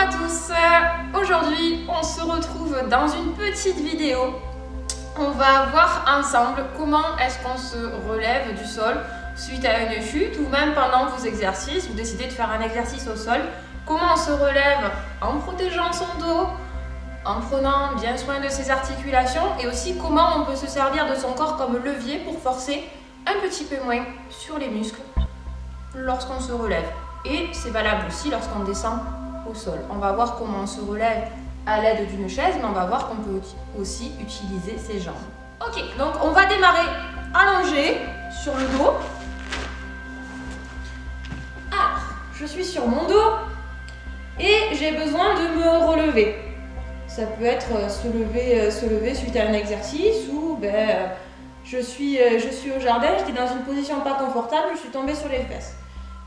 à tous, aujourd'hui on se retrouve dans une petite vidéo. On va voir ensemble comment est-ce qu'on se relève du sol suite à une chute ou même pendant vos exercices, vous décidez de faire un exercice au sol. Comment on se relève en protégeant son dos, en prenant bien soin de ses articulations et aussi comment on peut se servir de son corps comme levier pour forcer un petit peu moins sur les muscles lorsqu'on se relève. Et c'est valable aussi lorsqu'on descend au sol. On va voir comment on se relève à l'aide d'une chaise, mais on va voir qu'on peut aussi utiliser ses jambes. Ok, donc on va démarrer allongé sur le dos. Alors, je suis sur mon dos et j'ai besoin de me relever. Ça peut être se lever suite à un exercice ou je suis au jardin, j'étais dans une position pas confortable, je suis tombée sur les fesses.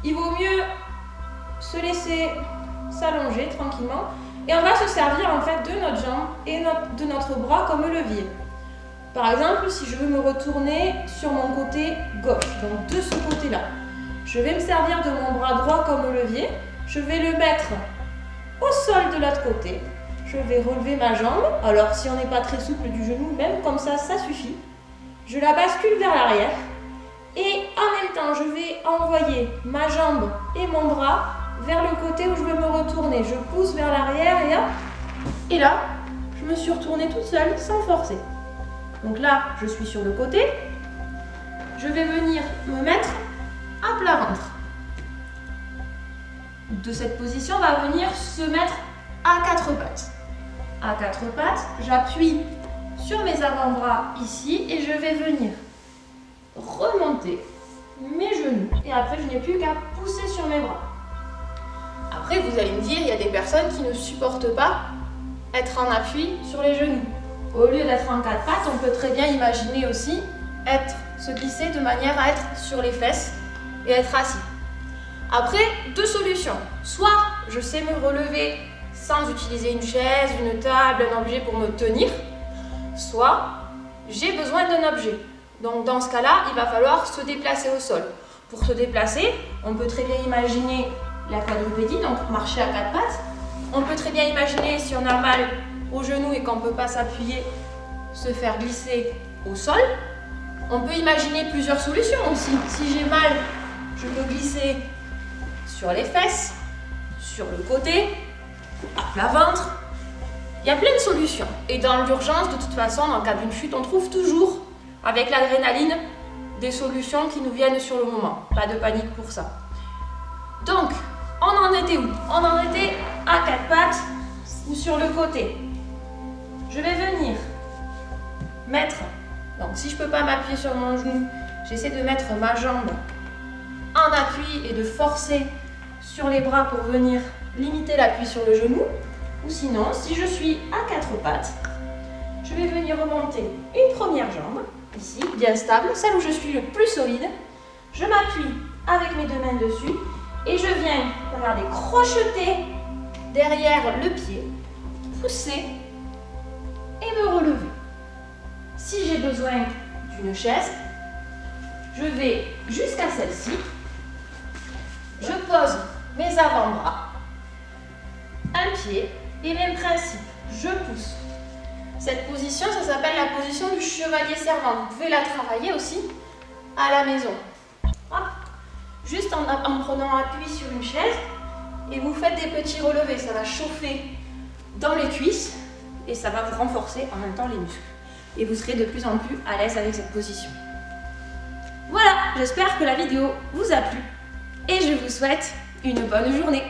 Il vaut mieux se laisser s'allonger tranquillement et on va se servir en fait de notre jambe et de notre bras comme levier. Par exemple, si je veux me retourner sur mon côté gauche, donc de ce côté-là, je vais me servir de mon bras droit comme levier, je vais le mettre au sol de l'autre côté, je vais relever ma jambe, alors si on n'est pas très souple du genou, même comme ça suffit, je la bascule vers l'arrière et en même temps je vais envoyer ma jambe et mon bras vers le côté où je veux me retourner. Je pousse vers l'arrière et hop. Et là, je me suis retournée toute seule sans forcer. Donc là, je suis sur le côté. Je vais venir me mettre à plat ventre. De cette position, on va venir se mettre à quatre pattes. À quatre pattes, j'appuie sur mes avant-bras ici et je vais venir remonter mes genoux. Et après, je n'ai plus qu'à pousser sur mes bras. Après, vous allez me dire, il y a des personnes qui ne supportent pas être en appui sur les genoux. Au lieu d'être en quatre pattes, on peut très bien imaginer aussi se glisser de manière à être sur les fesses et être assis. Après, deux solutions. Soit je sais me relever sans utiliser une chaise, une table, un objet pour me tenir, soit j'ai besoin d'un objet. Donc dans ce cas-là, il va falloir se déplacer au sol. Pour se déplacer, on peut très bien imaginer la quadrupédie, donc marcher à quatre pattes. On peut très bien imaginer, si on a mal au genou et qu'on ne peut pas s'appuyer, se faire glisser au sol. On peut imaginer plusieurs solutions aussi. Si j'ai mal, je peux glisser sur les fesses, sur le côté, à plat ventre. Il y a plein de solutions. Et dans l'urgence, de toute façon, dans le cas d'une chute, on trouve toujours, avec l'adrénaline, des solutions qui nous viennent sur le moment. Pas de panique pour ça. Donc, on en était où? On en était à quatre pattes ou sur le côté. Je vais venir mettre, donc si je ne peux pas m'appuyer sur mon genou, j'essaie de mettre ma jambe en appui et de forcer sur les bras pour venir limiter l'appui sur le genou. Ou sinon, si je suis à quatre pattes, je vais venir remonter une première jambe, ici, bien stable, celle où je suis le plus solide. Je m'appuie avec mes deux mains dessus. Et je viens, regardez, crocheter derrière le pied, pousser et me relever. Si j'ai besoin d'une chaise, je vais jusqu'à celle-ci. Je pose mes avant-bras, un pied et même principe, je pousse. Cette position, ça s'appelle la position du chevalier servant. Vous pouvez la travailler aussi à la maison. Hop. Juste en prenant appui sur une chaise et vous faites des petits relevés. Ça va chauffer dans les cuisses et ça va vous renforcer en même temps les muscles. Et vous serez de plus en plus à l'aise avec cette position. Voilà, j'espère que la vidéo vous a plu et je vous souhaite une bonne journée.